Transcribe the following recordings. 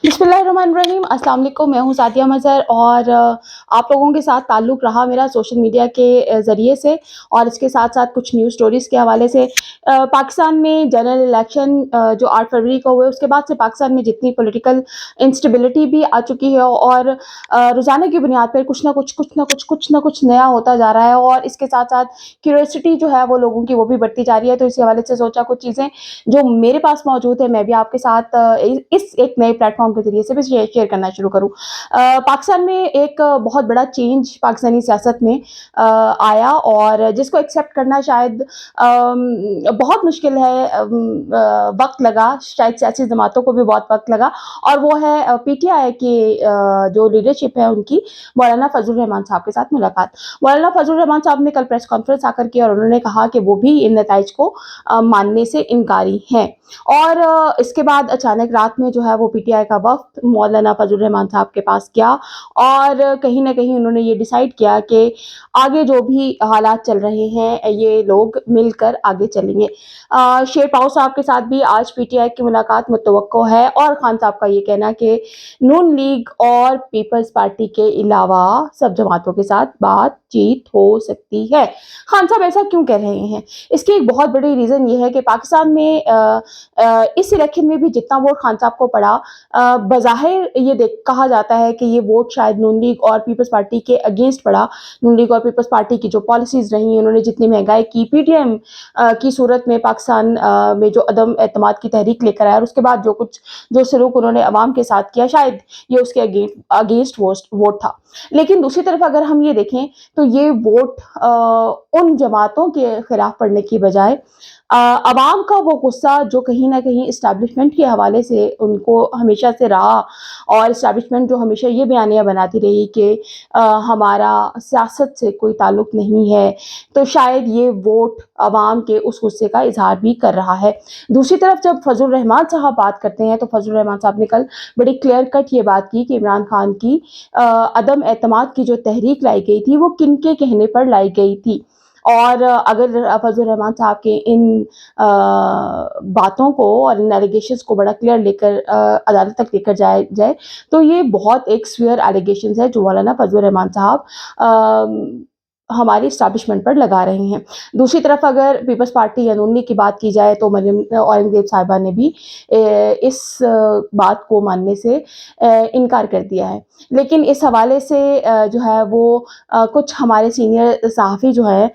बिस्मिल्लाहिर्रहमानिर्रहीम, अस्सलाम वालेकुम। मैं हूँ सादिया मज़हर और आप लोगों के साथ ताल्लुक़ रहा मेरा सोशल मीडिया के ज़रिए से और इसके साथ-साथ कुछ न्यूज़ स्टोरीज़ के हवाले से। पाकिस्तान में जनरल इलेक्शन जो 8 फरवरी को हुए, उसके बाद से पाकिस्तान में जितनी पॉलिटिकल इंस्टेबिलिटी भी आ चुकी है और रोज़ाना की बुनियाद पर कुछ नया होता जा रहा है और इसके साथ-साथ क्यूरियोसिटी जो है वो लोगों की वो भी बढ़ती जा रही है। तो इसी हवाले से सोचा कुछ चीज़ें जो मेरे पास मौजूद है, मैं भी आपके साथ इस एक नए प्लेटफ़ॉर्म के ज़रिए से भी शेयर करना शुरू करूँ। पाकिस्तान में एक बहुत बड़ा चेंज पाकिस्तानी सियासत में आया और जिसको एक्सेप्ट करना शायद बहुत मुश्किल है। वक़्त लगा, शायद सियासी जमातों को भी बहुत वक़्त लगा और वो है पीटीआई की जो लीडरशिप है उनकी, मौलाना फजल रहमान साहब के साथ मुलाकात। मौलाना फजल रहमान साहब ने कल प्रेस कॉन्फ्रेंस आकर की और उन्होंने कहा कि वो भी इन नताइज को मानने से इनकारी हैं और इसके बाद अचानक रात में जो है वो पीटीआई का वफ़द मौलाना फजल रहमान साहब के पास गया और कहीं न कहीं उन्होंने ये डिसाइड किया कि आगे जो भी हालात चल रहे हैं, ये लोग मिलकर आगे चलेंगे। शेर पाओ साहब के साथ भी आज पीटीआई की मुलाकात मुतवक्को है और खान साहब का ये कहना कि नून लीग और पीपल्स पार्टी के अलावा सब जमातों के साथ बातचीत हो सकती है। खान साहब ऐसा क्यों कह रहे हैं? इसकी एक बहुत बड़ी रीज़न ये है कि पाकिस्तान में इस इलेक्शन में भी जितना वोट खान साहब को पड़ा, बज़ाहिर ये देख कहा जाता है कि ये वोट शायद नून लीग और पीपल्स पार्टी के अगेंस्ट पड़ा। नून लीग और पीपल्स पार्टी की जो पॉलिसीज़ रही, उन्होंने जितनी महंगाई की, पीटीएम की सूरत में पाकिस्तान में जो अदम एतमाद की तहरीक लेकर आया और उसके बाद जो सलूक उन्होंने अवाम के साथ किया, शायद ये उसके अगेंस्ट वोट था। लेकिन दूसरी तरफ अगर हम ये देखें तो ये वोट उन जमातों के खिलाफ पड़ने की बजाय अवाम का वो गुस्सा जो कहीं न कहीं एस्टेब्लिशमेंट के हवाले से उनको हमेशा से रहा और एस्टेब्लिशमेंट जो हमेशा ये बयानियाँ बनाती रही कि हमारा सियासत से कोई ताल्लुक नहीं है, तो शायद ये वोट अवाम के उस गुस्से का इज़हार भी कर रहा है। दूसरी तरफ जब फजल रहमान साहब बात करते हैं तो फजल रहमान साहब ने कल बड़ी क्लियर कट ये बात की कि इमरान खान की अदम एतमाद की जो तहरीक लाई गई थी वो किनके कहने पर लाई गई थी। और अगर फजल रहमान साहब के इन बातों को और इन एलिगेशंस को बड़ा क्लियर लेकर अदालत तक लेकर जाए तो ये बहुत एक स्वीयर एलिगेशंस है जो मौलाना फजल रहमान साहब हमारी एस्टेब्लिशमेंट पर लगा रहे हैं। दूसरी तरफ अगर पीपल्स पार्टी या नून लीग की बात की जाए तो मरियम औरंगज़ेब साहिबा ने भी इस बात को मानने से इनकार कर दिया है। लेकिन इस हवाले से जो है वो कुछ हमारे सीनियर सहाफ़ी जो हैं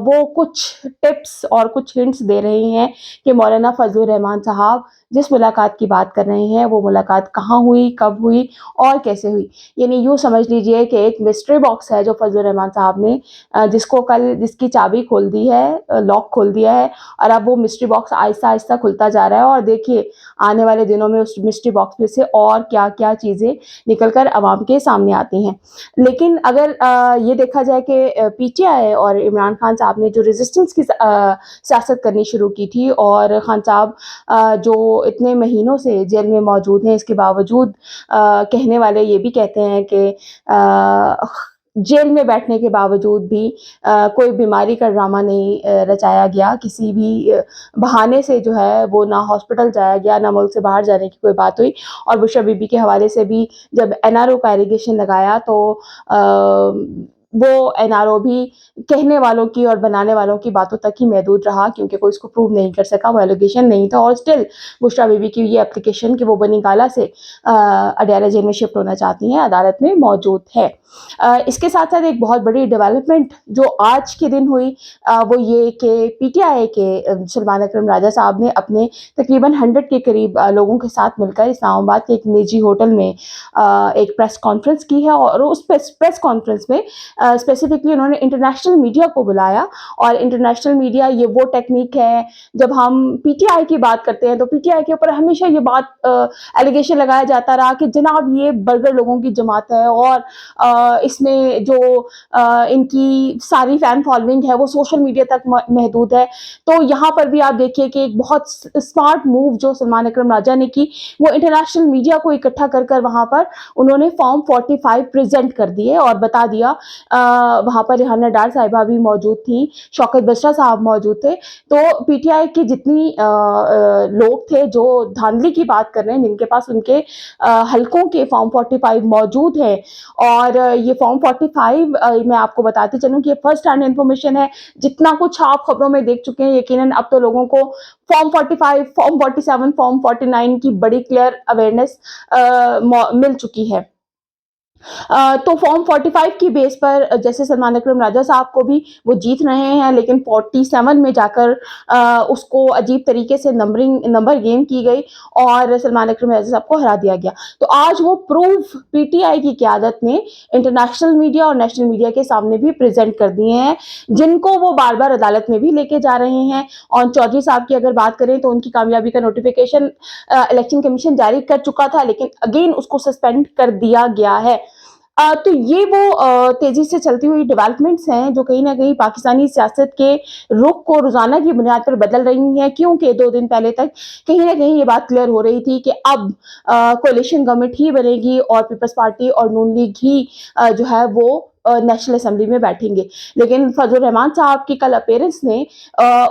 वो कुछ टिप्स और कुछ हिंट्स दे रहे हैं कि मौलाना फजल रहमान साहब जिस मुलाकात की बात कर रहे हैं वो मुलाकात कहाँ हुई, कब हुई और कैसे हुई। यानी यूँ समझ लीजिए कि एक मिस्ट्री बॉक्स है जो फजल रहमान साहब ने जिसकी चाबी खोल दी है, लॉक खोल दिया है और अब वो मिस्ट्री बॉक्स आहिस्ता-आहिस्ता खुलता जा रहा है और देखिए आने वाले दिनों में उस मिस्ट्री बॉक्स में से और क्या-क्या चीज़ें निकल कर अवाम के सामने आती हैं। लेकिन अगर ये देखा जाए कि पीटीआई और इमरान खान साहब ने जो रेजिस्टेंस की सियासत करनी शुरू की थी और खान साहब जो इतने महीनों से जेल में मौजूद हैं, इसके बावजूद कहने वाले ये भी कहते हैं कि जेल में बैठने के बावजूद भी कोई बीमारी का ड्रामा नहीं रचाया गया। किसी भी बहाने से जो है वो ना हॉस्पिटल जाया गया, ना मुल्क से बाहर जाने की कोई बात हुई और बुशरा बीबी के हवाले से भी जब एनआरओ का एलिगेशन लगाया तो वो एनआरओ भी कहने वालों की और बनाने वालों की बातों तक ही महदूद रहा क्योंकि कोई इसको प्रूव नहीं कर सका, वो एलिगेशन नहीं था और स्टिल बुशरा बीबी की ये एप्लीकेशन कि वो बनी गाला से अडयाला जेल में शिफ्ट होना चाहती हैं, अदालत में मौजूद है। इसके साथ-साथ एक बहुत बड़ी डेवलपमेंट जो आज के दिन हुई वो ये कि पीटीआई के सलमान अकरम राजा साहब ने अपने तकरीबन 100 के करीब लोगों के साथ मिलकर इस्लामाबाद के एक निजी होटल में एक प्रेस कॉन्फ्रेंस की है और उस प्रेस कॉन्फ्रेंस में स्पेसिफिकली उन्होंने इंटरनेशनल मीडिया को बुलाया और इंटरनेशनल मीडिया ये वो टेक्निक है जब हम पीटीआई की बात करते हैं तो पीटीआई के ऊपर हमेशा ये बात एलिगेशन लगाया जाता रहा कि जनाब ये बर्गर लोगों की जमात है और इसमें जो इनकी सारी फैन फॉलोइंग है वो सोशल मीडिया तक महदूद है। तो यहाँ पर भी आप देखिए कि एक बहुत स्मार्ट मूव जो सलमान अकरम राजा ने की वो इंटरनेशनल मीडिया को इकट्ठा कर वहाँ पर उन्होंने फॉर्म 45 प्रेजेंट कर दिए और बता दिया वहाँ पर रिहाना डार साहिबा भी मौजूद थीं, शौकत बशरा साहब मौजूद थे। तो पीटीआई की जितनी लोग थे जो धांधली की बात कर रहे हैं, जिनके पास उनके हलकों के फॉर्म 45 मौजूद हैं, और ये फॉर्म 45 मैं आपको बताती चलूँ कि ये फर्स्ट हैंड इन्फॉर्मेशन है। जितना कुछ आप खबरों में देख चुके हैं, यकीनन अब तो लोगों को फॉर्म 45, फॉर्म 47, फॉर्म 49 की बड़ी क्लियर अवेयरनेस मिल चुकी है। तो फॉर्म 45 की बेस पर जैसे सलमान अकरम राजा साहब को भी वो जीत रहे हैं, लेकिन 47 में जाकर उसको अजीब तरीके से नंबर गेम की गई और सलमान अकरम राजा साहब को हरा दिया गया। तो आज वो प्रूफ पीटीआई की क़यादत ने इंटरनेशनल मीडिया और नेशनल मीडिया के सामने भी प्रेज़ेंट कर दिए हैं, जिनको वो बार-बार अदालत में भी लेके जा रहे हैं। और चौधरी साहब की अगर बात करें तो उनकी कामयाबी का नोटिफ़िकेशन इलेक्शन कमीशन जारी कर चुका था, लेकिन अगेन उसको सस्पेंड कर दिया गया है। तो ये वो तेज़ी से चलती हुई डेवलपमेंट्स हैं जो कहीं न कहीं पाकिस्तानी सियासत के रुख को रोज़ाना की बुनियाद पर बदल रही हैं, क्योंकि 2 दिन पहले तक कहीं न कहीं ये बात क्लियर हो रही थी कि अब कोalition गवर्नमेंट ही बनेगी और पीपल्स पार्टी और नून लीग ही जो है वो नेशनल असेंबली में बैठेंगे। लेकिन फजल रहमान साहब की कल अपीयरेंस ने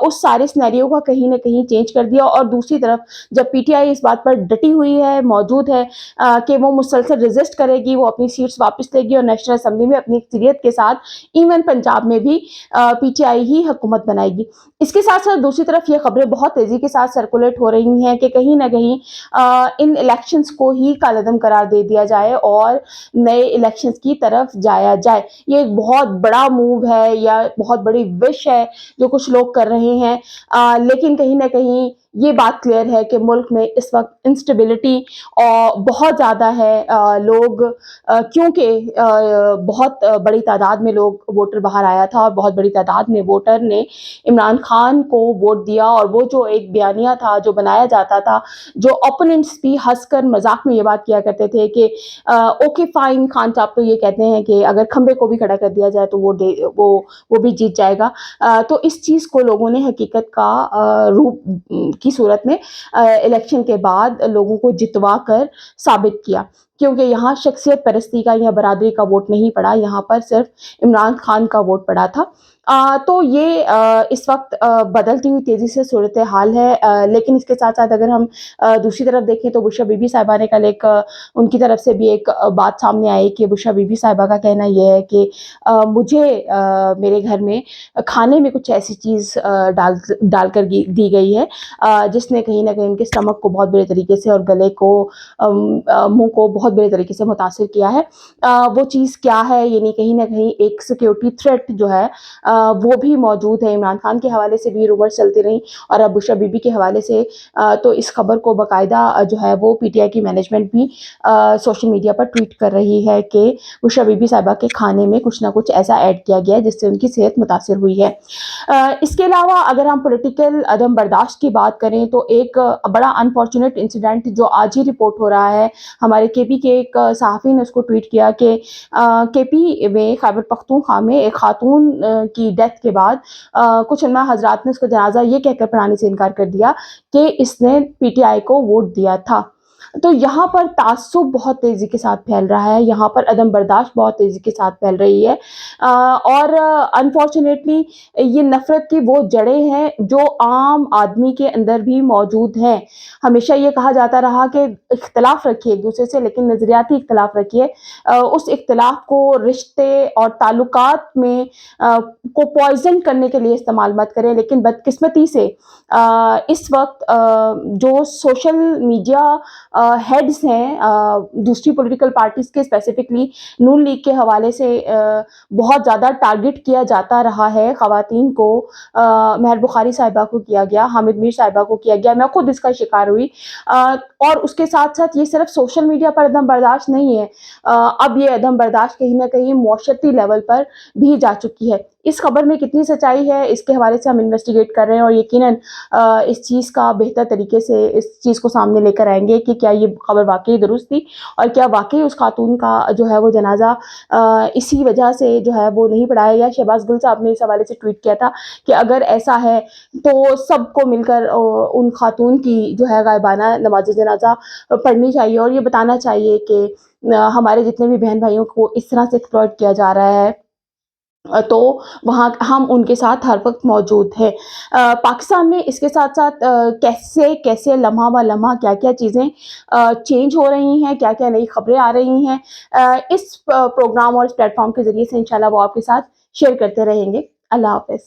उस सारे सिनेरियो को कहीं न कहीं चेंज कर दिया, और दूसरी तरफ जब पीटीआई इस बात पर डटी हुई है, मौजूद है कि वो मुसलसल रेज़िस्ट करेगी, वो अपनी सीट्स वापस लेगी और नेशनल असेंबली में अपनी अक्सरियत के साथ इवन पंजाब में भी पीटीआई ही हुकूमत बनाएगी। इसके साथ-साथ दूसरी तरफ ये खबरें बहुत तेज़ी के साथ सर्कुलेट हो रही हैं कि कहीं न कहीं इन इलेक्शंस को ही कालअदम करार दे दिया जाए और नए इलेक्शंस की तरफ जाया जाए। ये एक बहुत बड़ा मूव है या बहुत बड़ी विश है जो कुछ लोग कर रहे हैं, लेकिन कहीं न कहीं ये बात क्लियर है कि मुल्क में इस वक्त इंस्टेबिलिटी बहुत ज़्यादा है। लोग क्योंकि बहुत बड़ी तादाद में लोग वोटर बाहर आया था और बहुत बड़ी तादाद में वोटर ने इमरान खान को वोट दिया, और वो जो एक बयानिया था जो बनाया जाता था, जो ओपोनेंट्स भी हंसकर मजाक में ये बात किया करते थे कि ओके फाइन, खान साहब तो ये कहते हैं कि अगर खंबे को भी खड़ा कर दिया जाए तो वो भी जीत जाएगा। तो इस चीज़ को लोगों ने हकीकत का रूप की सूरत में इलेक्शन के बाद लोगों को जितवा कर साबित किया, क्योंकि यहाँ शख्सियत परस्ती का या बरादरी का वोट नहीं पड़ा, यहाँ पर सिर्फ इमरान खान का वोट पड़ा था। तो ये इस वक्त बदलती हुई तेज़ी से सूरत हाल है, लेकिन इसके साथ साथ अगर हम दूसरी तरफ देखें तो बुशरा बीबी साहिबा ने कल एक उनकी तरफ से भी एक बात सामने आई कि बुशरा बीबी साहिबा का कहना यह है कि मुझे मेरे घर में खाने में कुछ ऐसी चीज़ डालकर दी गई है जिसने कहीं न कहीं उनके स्टमक को बहुत बुरे तरीके से और गले को मुँह को बहुत बुरे तरीके से मुतासिर किया है। वो चीज़ क्या है, यानी कहीं न कहीं एक सिक्योरिटी थ्रेट जो है वो भी मौजूद है। इमरान खान के हवाले से भी रूमर्स चलती रहीं और अब बुशरा बीबी के हवाले से तो इस खबर को बाकायदा जो है वो पीटीआई की मैनेजमेंट भी सोशल मीडिया पर ट्वीट कर रही है कि बुशरा बीबी साहिबा के खाने में कुछ ना कुछ ऐसा ऐड किया गया है जिससे उनकी सेहत मुतासिर हुई है। इसके अलावा अगर हम पॉलिटिकल अदम बर्दाश्त की बात करें तो एक बड़ा अनफॉर्चुनेट इंसिडेंट जो आज ही रिपोर्ट हो रहा है, हमारे केपी के एक सहाफ़ी ने उसको ट्वीट किया कि केपी में खैबर पख्तूनख्वा में एक खातून की डेथ के बाद कुछ उलमा हज़रात ने उसका जनाजा ये कहकर पढ़ाने से इनकार कर दिया कि इसने पीटीआई को वोट दिया था। तो यहाँ पर ताज्जुब बहुत तेज़ी के साथ फैल रहा है, यहाँ पर अदम बर्दाश्त बहुत तेज़ी के साथ फैल रही है, और अनफॉर्चुनेटली ये नफ़रत की वो जड़ें हैं जो आम आदमी के अंदर भी मौजूद हैं। हमेशा ये कहा जाता रहा कि इख्तिलाफ़ रखिए एक दूसरे से, लेकिन नज़रियाती इख्तिलाफ़ रखिए। उस इख्तिलाफ़ को रिश्ते और ताल्लुकात में को पॉइज़न करने के लिए इस्तेमाल मत करें। लेकिन बदकिस्मती से इस वक्त जो सोशल मीडिया हेड्स हैं दूसरी पॉलिटिकल पार्टीज़ के, स्पेसिफिकली नून लीग के हवाले से बहुत ज़्यादा टारगेट किया जाता रहा है ख़वातीन को। महर बुखारी साहिबा को किया गया, हामिद मीर साहिबा को किया गया, मैं खुद इसका शिकार हुई। और उसके साथ-साथ ये सिर्फ़ सोशल मीडिया पर अदम बर्दाश्त नहीं है, अब ये अदम बर्दाश्त कहीं न कहीं मुआशरती लेवल पर भी जा चुकी है। इस खबर में कितनी सच्चाई है, इसके हवाले से हम इन्वेस्टिगेट कर रहे हैं और यकीनन इस चीज़ का बेहतर तरीके से इस चीज़ को सामने लेकर आएँगे कि क्या ये खबर वाक़ई दुरुस्त थी और क्या वाक़ई उस खातून का जो है वो जनाज़ा इसी वजह से जो है वो नहीं पढ़ाया गया। शहबाज़ गुल साहब ने इस हवाले से ट्वीट किया था कि अगर ऐसा है तो सबको मिलकर उन खातून की जो है गायबाना नमाज़ जनाज़ा पढ़नी चाहिए और ये बताना चाहिए कि हमारे जितने भी बहन भाइयों को इस तरह से एक्सप्लॉइट किया जा रहा है। تو وہاں ہم ان کے ساتھ ہر وقت موجود ہیں۔ پاکستان میں اس کے ساتھ ساتھ کیسے کیسے لمحہ بہ لمحہ کیا کیا چیزیں چینج ہو رہی ہیں، کیا کیا نئی خبریں آ رہی ہیں، اس پروگرام اور اس پلیٹ فارم کے ذریعے سے انشاءاللہ وہ آپ کے ساتھ شیئر کرتے رہیں گے۔ اللہ حافظ۔